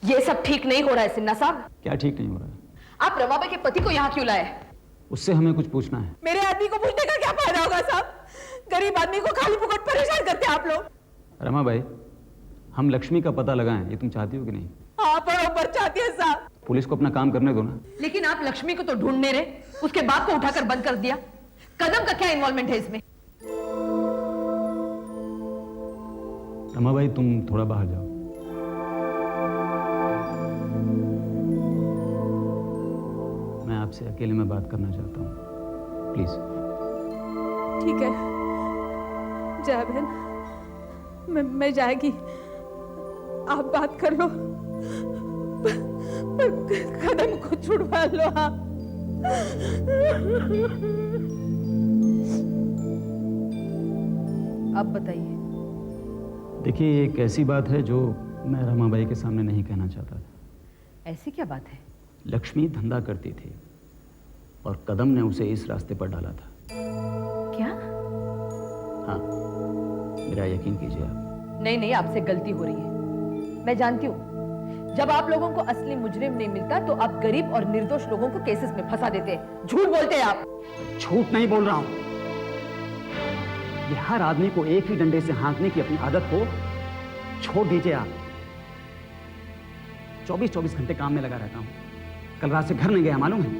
ये सब ठीक नहीं हो रहा है सिन्हा साहब। क्या ठीक नहीं हो रहा है? आप रमाबाई के पति को यहाँ क्यों लाए? उससे हमें कुछ पूछना है। मेरे आदमी को पूछने का क्या फायदा होगा साहब? गरीब आदमी को खाली फुकट परेशान करते हैं आप लोग। रमाबाई, हम लक्ष्मी का पता लगाएं, ये तुम चाहती हो कि नहीं? हाँ, बरोबर चाहती है साहब। पुलिस को अपना काम करने दो ना। लेकिन आप लक्ष्मी को तो ढूंढने रहे, उसके बाप को उठाकर बंद कर दिया। कदम का क्या इन्वॉल्वमेंट है इसमें? रमाबाई, तुम थोड़ा बाहर जाओ। मैं आपसे अकेले में बात करना चाहता हूँ, प्लीज। ठीक है जया बहन, मैं जाएगी, आप बात कर लो, पर कदम को छुड़वा लो आप। अब बताइए। देखिए, ये एक ऐसी बात है जो मैं रमाबाई के सामने नहीं कहना चाहता था। ऐसी क्या बात है? लक्ष्मी धंधा करती थी और कदम ने उसे इस रास्ते पर डाला था। क्या? हाँ, मेरा यकीन कीजिए आप। नहीं नहीं, आपसे गलती हो रही है। मैं जानती हूँ, जब आप लोगों को असली मुजरिम नहीं मिलता तो आप गरीब और निर्दोष लोगों को केसेस में फंसा देते हैं। झूठ बोलते हैं आप। झूठ नहीं बोल रहा हूं। ये हर आदमी को एक ही डंडे से हाँकने की अपनी आदत को छोड़ दीजिए आप। 24-24 घंटे काम में लगा रहता हूं। कल रात से घर नहीं गया, मालूम है?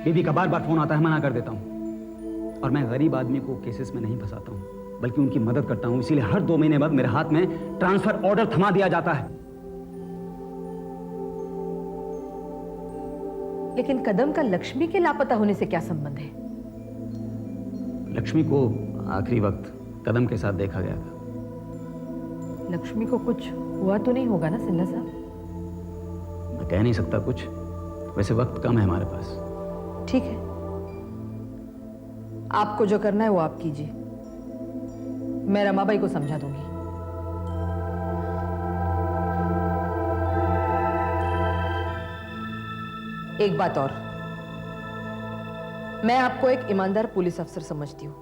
बीबी का बार बार फोन आता है, मना कर देता हूं। और मैं गरीब आदमी को केसेस में नहीं फंसाता हूं, बल्कि उनकी मदद करता हूं। इसीलिए हर 2 महीने बाद मेरे हाथ में ट्रांसफर ऑर्डर थमा दिया जाता है। लेकिन कदम का लक्ष्मी के लापता होने से क्या संबंध है? लक्ष्मी को आखिरी वक्त कदम के साथ देखा गया था। लक्ष्मी को कुछ हुआ तो नहीं होगा ना सिन्हा साहब? मैं कह नहीं सकता कुछ, वैसे वक्त कम है हमारे पास। ठीक है, आपको जो करना है वो आप कीजिए, मैं रमाबाई को समझा दूंगी। एक बात और, मैं आपको एक ईमानदार पुलिस अफसर समझती हूं,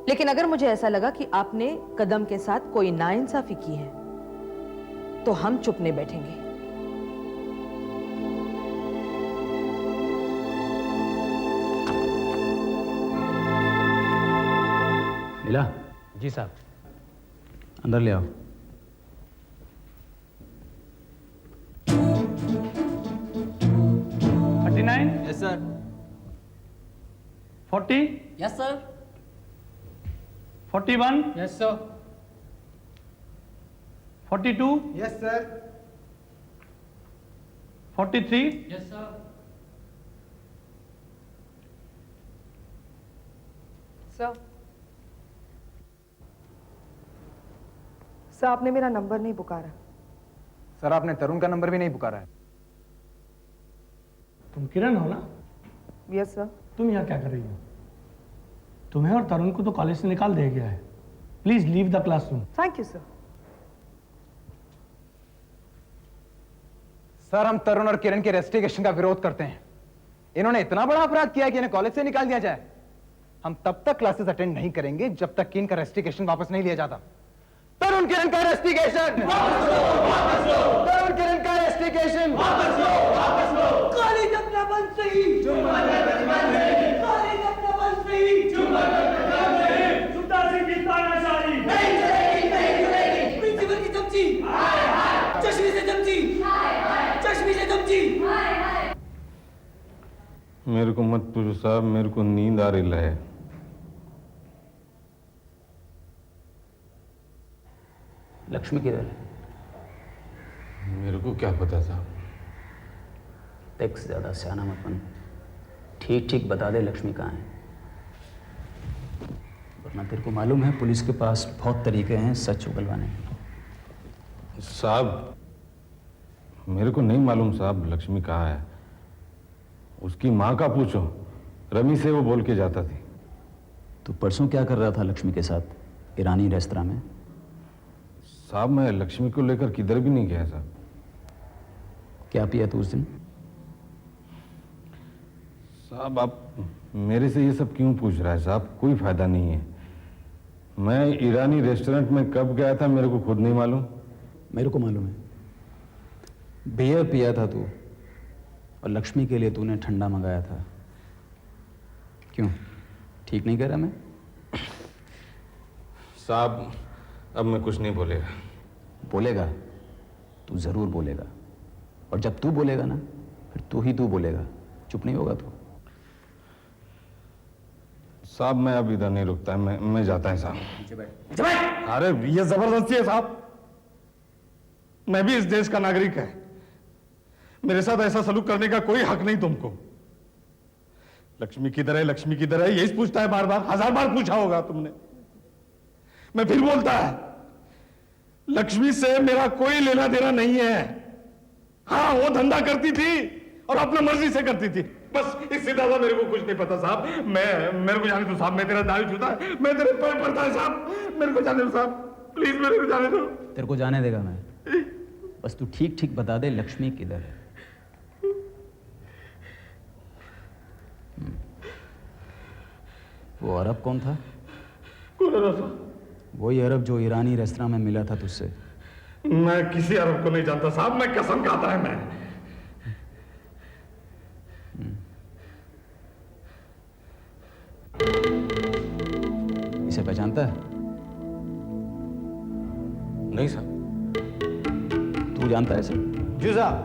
लेकिन अगर मुझे ऐसा लगा कि आपने कदम के साथ कोई नाइंसाफी की है तो हम चुप नहीं बैठेंगे। लीला जी साहब। अंदर ले आओ। Yes sir. 40, yes sir. 41, yes sir. 42, yes sir. 43, yes sir. Sir आपने मेरा नंबर नहीं पुकारा। सर आपने तरुण का नंबर भी नहीं पुकारा है। तुम किरण हो ना? Yes sir. तुम यहाँ क्या कर रही हो? तुम्हें और तरुण को तो कॉलेज से निकाल दिया गया है। Please leave the classroom. Thank you sir. Sir हम तरुण और किरण के रेस्टिकेशन का विरोध करते हैं। इन्होंने इतना बड़ा अपराध किया है कि इन्हें कॉलेज से निकाल दिया जाए। हम तब तक क्लासेस अटेंड नहीं करेंगे जब तक कि इनका रेस्टिकेशन वापस नहीं लिया जाता। तरुण किरण का रेस्टिकेशन तरुण किरण का रेस्टिकेशन कॉलेज अपना बंद सही, कॉलेज अपना बंद सही, सुल्तान सिंह की तानाशाही नहीं चलेगी, नहीं चलेगी। प्रिंसिपल की धमकी, चश्मे से धमकी, चश्मे से धमकी। मेरे को मत पूछो साहब, मेरे को नींद आ रही है। लक्ष्मी किधर है? मेरे को क्या पता साहब। देख, ज्यादा सियाना मत बन, ठीक ठीक बता दे लक्ष्मी कहाँ है, वरना तेरे को मालूम है पुलिस के पास बहुत तरीके हैं सच उगलवाने के। साहब मेरे को नहीं मालूम साहब लक्ष्मी कहाँ है। उसकी माँ का पूछो, रमी से वो बोल के जाता थी। तो परसों क्या कर रहा था लक्ष्मी के साथ ईरानी रेस्तरां में? साहब मैं लक्ष्मी को लेकर किधर भी नहीं गया साहब। क्या पिया तू उस दिन? साहब आप मेरे से ये सब क्यों पूछ रहा है साहब? कोई फायदा नहीं है। मैं ईरानी रेस्टोरेंट में कब गया था मेरे को खुद नहीं मालूम। मेरे को मालूम है। बियर पिया था तू, और लक्ष्मी के लिए तूने ठंडा मंगाया था। क्यों, ठीक नहीं कह रहा मैं? साहब अब मैं कुछ नहीं बोलेगा। बोलेगा, तू जरूर बोलेगा, और जब तू बोलेगा ना फिर तू ही तू बोलेगा, चुप नहीं होगा तू। साहब मैं अब इधर नहीं रुकता है, मैं जाता है साहब। अरे ये जबरदस्ती है साहब, मैं भी इस देश का नागरिक है, मेरे साथ ऐसा सलूक करने का कोई हक नहीं तुमको। लक्ष्मी किधर है, लक्ष्मी किधर है, यही पूछता है बार बार, 1000 बार पूछा होगा तुमने। मैं फिर बोलता है, लक्ष्मी से मेरा कोई लेना देना नहीं है। हाँ वो धंधा करती थी और अपना मर्जी से करती थी, बस इससे ज्यादा मेरे को कुछ नहीं पता साहब। मेरे को जाने दो साहब, मैं तेरा दाढ़ी छूता है, मैं तेरे पैर पड़ता है साहब, मेरे को जाने दो साहब, प्लीज मेरे को जाने दो। तेरे को जाने देगा मैं, बस तू ठीक ठीक बता दे लक्ष्मी किधर है। वो अरब कौन था? कौन है साहब? वही अरब जो ईरानी रेस्तरां में मिला था तुझसे। मैं किसी अरब को नहीं जानता साहब, मैं कसम खाता है मैं। इसे पहचानता है? नहीं साहब। तू जानता है इसे? जी साहब,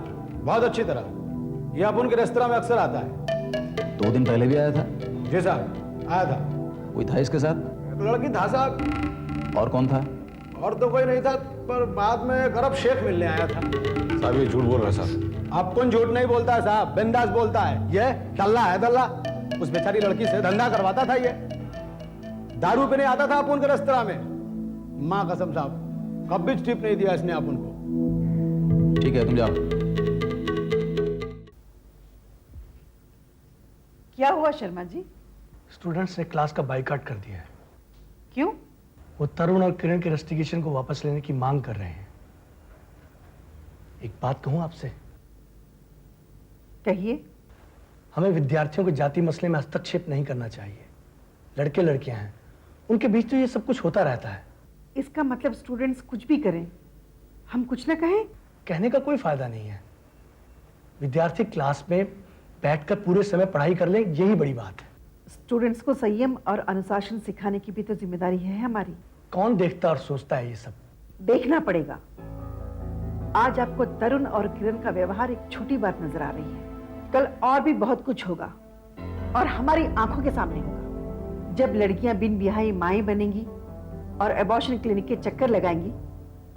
बहुत अच्छी तरह। ये अपन के रेस्तरां में अक्सर आता है। 2 दिन पहले भी आया था? जी साहब, आया था। कोई था इसके साथ? एक लड़की था साहब। और कौन था? और तो कोई नहीं था, पर बाद में एक अरब शेख मिलने आया था। साहब ये झूठ बोल रहा है साहब। आप कौन झूठ नहीं बोलता है साहब, बिंदास बोलता है। ये दल्ला है दल्ला, उस बेचारी लड़की से धंधा करवाता था। ये दारू पीने आता था अपन के रेस्तरां में। माँ कसम साहब, कभी टिप नहीं दिया इसने अपन को। ठीक है, तुम जाओ। क्या हुआ शर्मा जी? स्टूडेंट्स ने क्लास का बाइकआउट कर दिया है। क्यों? वो तरुण और किरण के रेस्टिगेशन को वापस लेने की मांग कर रहे हैं। एक बात कहूं आपसे? कहिए। हमें विद्यार्थियों के जाति मसले में हस्तक्षेप नहीं करना चाहिए। लड़के लड़कियां हैं, उनके बीच तो ये सब कुछ होता रहता है। इसका मतलब स्टूडेंट्स कुछ भी करें, हम कुछ ना कहें? कहने का कोई फायदा नहीं है। विद्यार्थी क्लास में बैठकर पूरे समय पढ़ाई कर ले, यही बड़ी बात है। स्टूडेंट्स को संयम और अनुशासन सिखाने की भी तो जिम्मेदारी है हमारी। कौन देखता और सोचता है ये सब? देखना पड़ेगा। आज आपको तरुण और किरण का व्यवहार एक छोटी बात नजर आ रही है, कल और भी बहुत कुछ होगा, और हमारी आंखों के सामने होगा। जब लड़कियां बिन ब्याही माएं बनेंगी और एबॉर्शन क्लिनिक के चक्कर लगाएंगी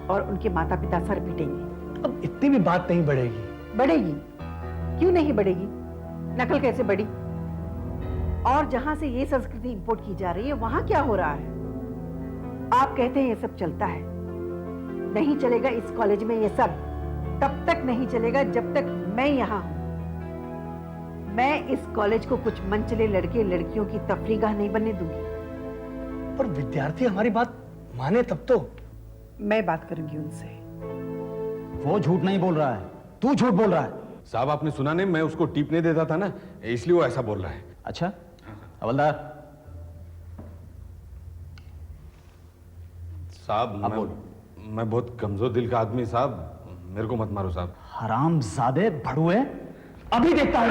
और उनके माता पिता सर पीटेंगे। अब इतनी भी बात नहीं बढ़ेगी। बढ़ेगी, क्यों नहीं बढ़ेगी? नकल कैसे बढ़ी? और जहां से ये संस्कृति इंपोर्ट की जा रही है वहां क्या हो रहा है? आप कहते हैं ये सब चलता है, नहीं चलेगा इस कॉलेज में ये सब। तब तक नहीं चलेगा जब तक मैं यहाँ हूं। मैं इस कॉलेज को कुछ मनचले लड़के लड़कियों की तफरीगाह नहीं बनने दूंगी। पर विद्यार्थी हमारी बात माने तब तो। मैं बात करूंगी उनसे। वो झूठ नहीं बोल रहा है, तू झूठ बोल रहा है। साहब आपने सुना नहीं, मैं उसको टिप नहीं देता था ना, इसलिए वो ऐसा बोल रहा है। अच्छा, हवलदार साहब मैं बहुत कमजोर दिल का आदमी साहब, मेरे को मत मारो साहब। हरामजादे भड़ुए, अभी देखता हूं।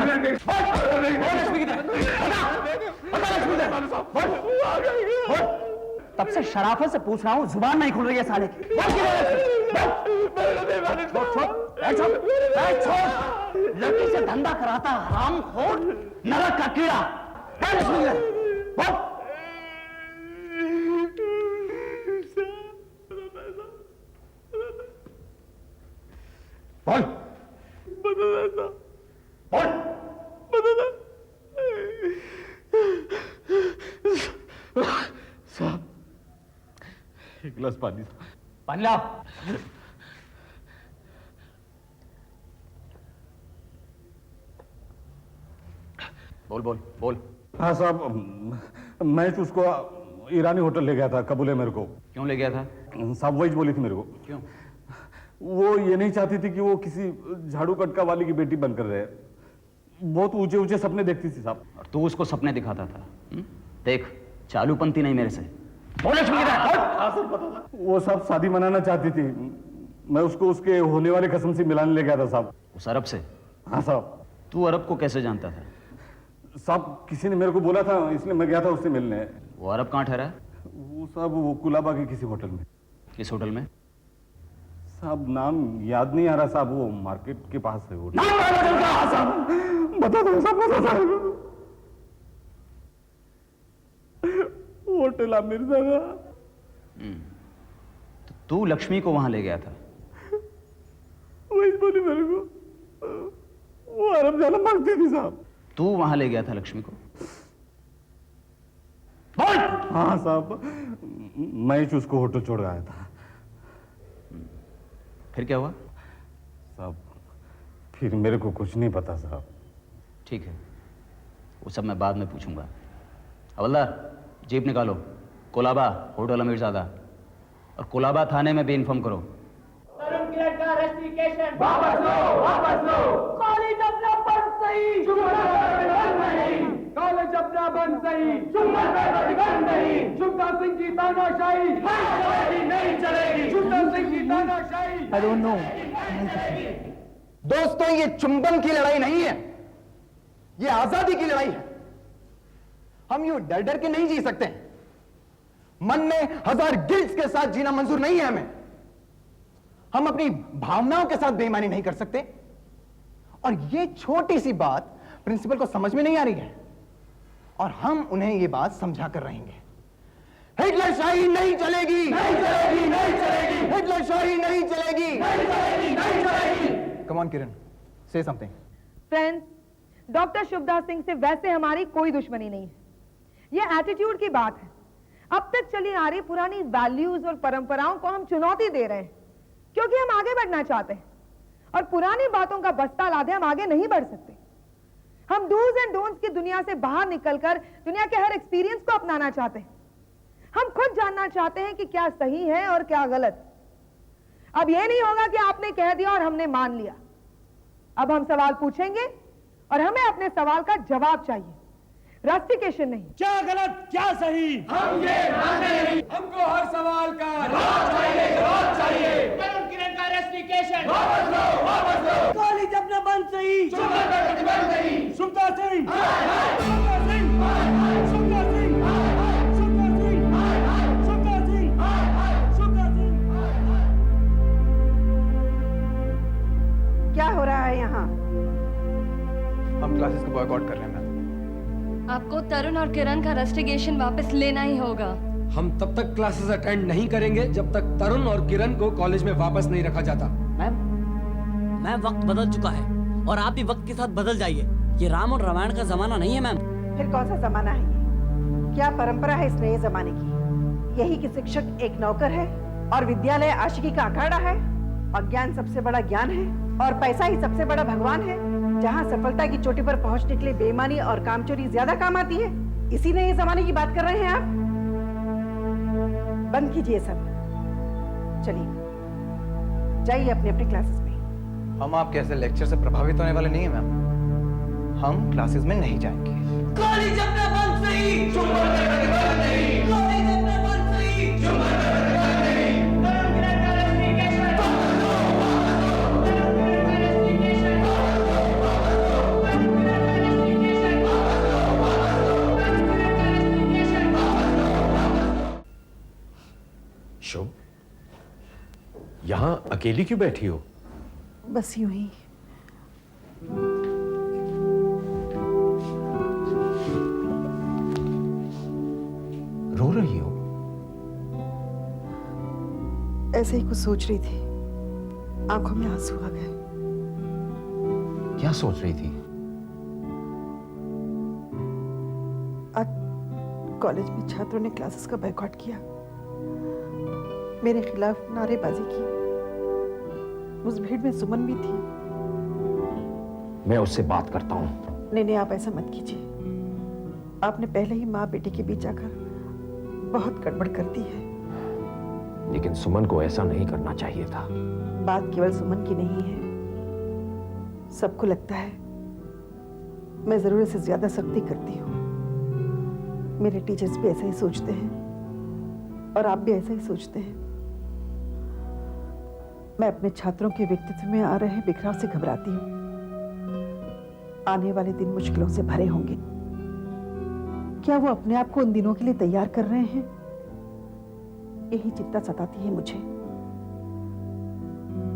तब से शराफत से पूछ रहा हूं, जुबान नहीं खुल रही है साले की। लड़की से धंधा कराता हरामखोर, नरक का कीड़ा। बोल साहब एक गिलास पानी। पानी ला। बोल बोल बोल। हाँ साहब, मैं तो उसको ईरानी होटल ले गया था, कबूले मेरे को। क्यों ले गया था? साहब वही बोली थी मेरे को। क्यों? वो ये नहीं चाहती थी कि वो किसी झाड़ू कटका वाली की बेटी बनकर रहे। बहुत ऊंचे ऊंचे सपने देखती थी साहब। और तू उसको सपने दिखाता था? देख, चालूपंथी नहीं मेरे से। हाँ सर, पता था। वो सब शादी मनाना चाहती थी, मैं उसको उसके होने वाले कसम से मिलाने ले गया था साहब। उस अरब से? हाँ साहब। तू अरब को कैसे जानता था? साहब किसी ने मेरे को बोला था, इसलिए मैं गया था उससे मिलने। वो अरब कहाँ ठहरा है? वो साहब वो कुलाबा के किसी होटल में। किस होटल में? साहब नाम याद नहीं आ रहा साहब, वो मार्केट के पास है होटल। बता दो साहब, बता दो। होटल आमिर दादा। तो तू लक्ष्मी को वहां ले गया था? वही बोली मेरे को, वो अरब जाना मांगती थी साहब। तू वहां ले गया था लक्ष्मी को? हाँ साहब, मैं ही उसको होटल छोड़ आया था। फिर क्या हुआ? साहब फिर मेरे को कुछ नहीं पता साहब। ठीक है, वो सब मैं बाद में पूछूंगा। हवलदार, जीप निकालो। कोलाबा होटल अमीरजादा, और कोलाबा थाने में भी इन्फॉर्म करो। तरुण किरण का रेस्टिकेशन वापस लो, वापस लो। कॉलेज अपना बंद सही, कॉलेज अपना बंद सही, शुभदा सिंह की तानाशाही नहीं चलेगी, शुभदा सिंह की तानाशाही। I don't know. दोस्तों, ये चुंबन की लड़ाई नहीं है, ये आजादी की लड़ाई है। हम यूं डर डर के नहीं जी सकते। मन में 1000 गिल्ट्स के साथ जीना मंजूर नहीं है हमें। हम अपनी भावनाओं के साथ बेईमानी नहीं कर सकते। और ये छोटी सी बात प्रिंसिपल को समझ में नहीं आ रही है, और हम उन्हें ये बात समझा कर रहेंगे। हिटलरशाही नहीं चलेगी, नहीं चलेगी, नहीं चलेगी। हिटलरशाही नहीं चलेगी, नहीं चलेगी, नहीं चलेगी। कम ऑन किरण, से something. Friends, doctor Shubhada Singh से वैसे हमारी कोई दुश्मनी नहीं है, ये एटीट्यूड की बात है। अब तक चली आ रही पुरानी वैल्यूज और परंपराओं को हम चुनौती दे रहे हैं, क्योंकि हम आगे बढ़ना चाहते हैं, और पुरानी बातों का बस्ता लादे हम आगे नहीं बढ़ सकते। हम डूज एंड डोंट्स की दुनिया से बाहर निकलकर दुनिया के हर एक्सपीरियंस को अपनाना चाहते हैं। हम खुद जानना चाहते हैं कि क्या सही है और क्या गलत। अब यह नहीं होगा कि आपने कह दिया और हमने मान लिया। अब हम सवाल पूछेंगे और हमें अपने सवाल का जवाब चाहिए, रस्टिकेशन नहीं। क्या गलत क्या सही हम ये मानते नहीं, हमको हर सवाल का जवाब चाहिए, जवाब चाहिए। तरुण किरण का रेस्टिकेशन वापस लो, वापस लो। कॉलेज अपना बंद सही, शुभदा प्रतिबंध सही। शुभदा सिंह, शुभदा सिंह, शुभदा सिंह, शुभदा सिंह, शुभदा सिंह, शुभदा सिंह। क्या हो रहा है यहाँ? हम क्लासेस को बॉयकॉट कर रहे हैं मैम। आपको तरुण और किरण का रेस्टिकेशन वापस लेना ही होगा। हम तब तक क्लासेस अटेंड नहीं करेंगे जब तक तरुण और किरण को कॉलेज में वापस नहीं रखा जाता। मैम, वक्त बदल चुका है और आप भी वक्त के साथ बदल जाइए। ये राम और रामायण का जमाना नहीं है मैम। फिर कौन सा जमाना है ये? क्या परंपरा है इस नए जमाने की? यही कि शिक्षक एक नौकर है और विद्यालय आशिकी का अखाड़ा है, अज्ञान सबसे बड़ा ज्ञान है और पैसा ही सबसे बड़ा भगवान है। जहाँ सफलता की चोटी पर पहुंचने के लिए बेईमानी और कामचोरी ज्यादा काम आती है, इसी नए जमाने की बात कर रहे हैं आप? बंद कीजिए सब, चलिए जाइए अपने अपने क्लासेस में। हम आपके ऐसे लेक्चर से प्रभावित होने वाले नहीं है मैम। हम क्लासेस में नहीं जाएंगे। कॉलेज अपना बंद सही, शुभदा प्रतिबंध नहीं। कॉलेज अपना बंद सही, शुभदा प्रतिबंध नहीं। तरुण किरण का रेस्टिकेशन वापस लो, वापस लो। तरुण किरण का रेस्टिकेशन वापस लो, वापस लो। तरुण किरण का रेस्टिकेशन वापस लो, वापस लो। तरुण किरण का रेस्टिकेशन वापस लो, वापस लो। शुभ, यहाँ अकेली क्यों बैठी हो? बस यूं ही। रो रही हो? ऐसे ही कुछ सोच रही थी, आंखों में आंसू आ गए। क्या सोच रही थी? आज कॉलेज में छात्रों ने क्लासेस का बायकॉट किया, मेरे खिलाफ नारेबाजी की। उस भीड़ में सुमन भी थी। मैं उससे बात करता हूँ। नहीं, आप ऐसा मत कीजिए। आपने पहले ही माँ बेटी के बीच आकर बहुत गड़बड़ कर दी है। लेकिन सुमन को ऐसा नहीं करना चाहिए था। बात केवल सुमन की नहीं है, सबको लगता है मैं जरूरत से ज्यादा सख्ती करती हूँ। मेरे टीचर्स भी ऐसा ही सोचते हैं और आप भी ऐसा ही सोचते हैं। मैं अपने छात्रों के व्यक्तित्व में आ रहे बिखराव से घबराती हूँ। आने वाले दिन मुश्किलों से भरे होंगे। क्या वो अपने आप को उन दिनों के लिए तैयार कर रहे हैं? यही चिंता सताती है मुझे।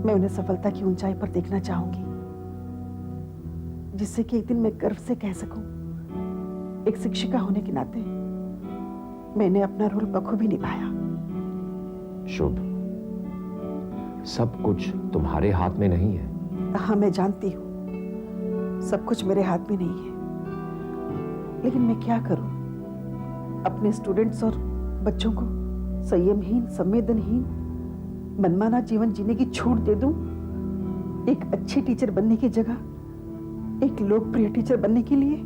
मैं उन्हें सफलता की ऊंचाई पर देखना चाहूंगी, जिससे कि एक दिन मैं गर्व से कह सकूं, एक शिक्षिका होने के नाते मैंने अपना रोल बखूबी निभाया। शुभ, सब कुछ तुम्हारे हाथ में नहीं है। हाँ, मैं जानती हूँ सब कुछ मेरे हाथ में नहीं है, लेकिन मैं क्या करूं? अपने स्टूडेंट्स और बच्चों को संयमहीन, संवेदनहीन, मनमाना जीवन जीने की छूट दे दूं? एक अच्छी टीचर बनने की जगह एक लोकप्रिय टीचर बनने के लिए?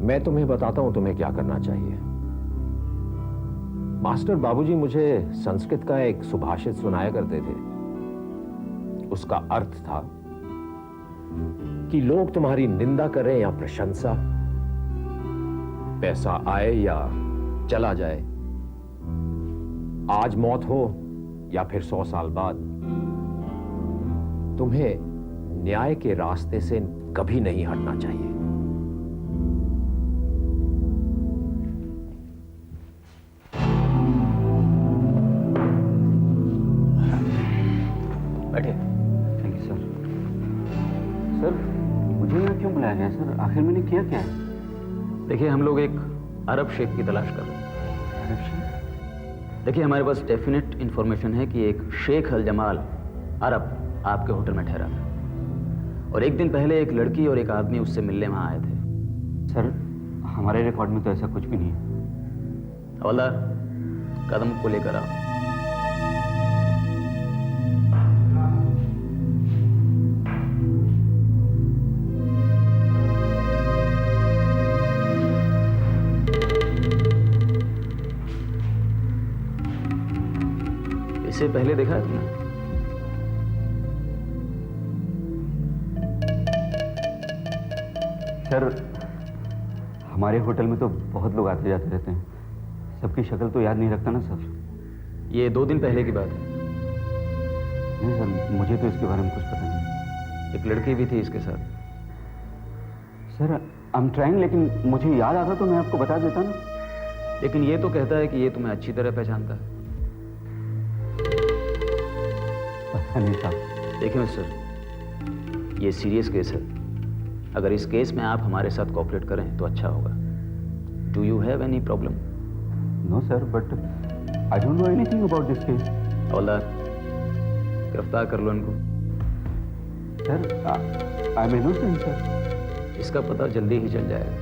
मैं तुम्हें बताता हूं तुम्हें क्या करना चाहिए। मास्टर बाबूजी मुझे संस्कृत का एक सुभाषित सुनाया करते थे। उसका अर्थ था कि लोग तुम्हारी निंदा करें या प्रशंसा, पैसा आए या चला जाए, आज मौत हो या फिर 100 साल बाद, तुम्हें न्याय के रास्ते से कभी नहीं हटना चाहिए। बैठिए। Thank you sir. सर, मुझे यहाँ क्यों बुलाया गया सर? आखिर मैंने किया क्या है? देखिए, हम लोग एक अरब शेख की तलाश कर रहे हैं। अरब शेख? देखिए, हमारे पास डेफिनेट इंफॉर्मेशन है कि एक शेख अल जमाल अरब आपके होटल में ठहरा था, और एक दिन पहले एक लड़की और एक आदमी उससे मिलने वहाँ आए थे। सर, हमारे रिकॉर्ड में तो ऐसा कुछ भी नहीं है। हवलदार, कदम को लेकर आओ। इसे पहले देखा है तुमने? सर, हमारे होटल में तो बहुत लोग आते जाते रहते हैं, सबकी शक्ल तो याद नहीं रखता ना सर। ये 2 दिन पहले की बात है। नहीं सर, मुझे तो इसके बारे में कुछ पता नहीं। एक लड़की भी थी इसके साथ। सर, आई एम ट्राइंग, लेकिन मुझे याद आता तो मैं आपको बता देता ना। लेकिन ये तो कहता है कि ये तुम्हें अच्छी तरह पहचानता है। नहीं साहब। देखिए मिस्टर, ये सीरियस केस है। अगर इस केस में आप हमारे साथ कोऑपरेट करें तो अच्छा होगा। Do you have any problem? No sir, but I don't know anything about this case. हवलदार, गिरफ्तार कर लो इनको। Sir, I am innocent sir. इसका पता जल्दी ही चल जाएगा।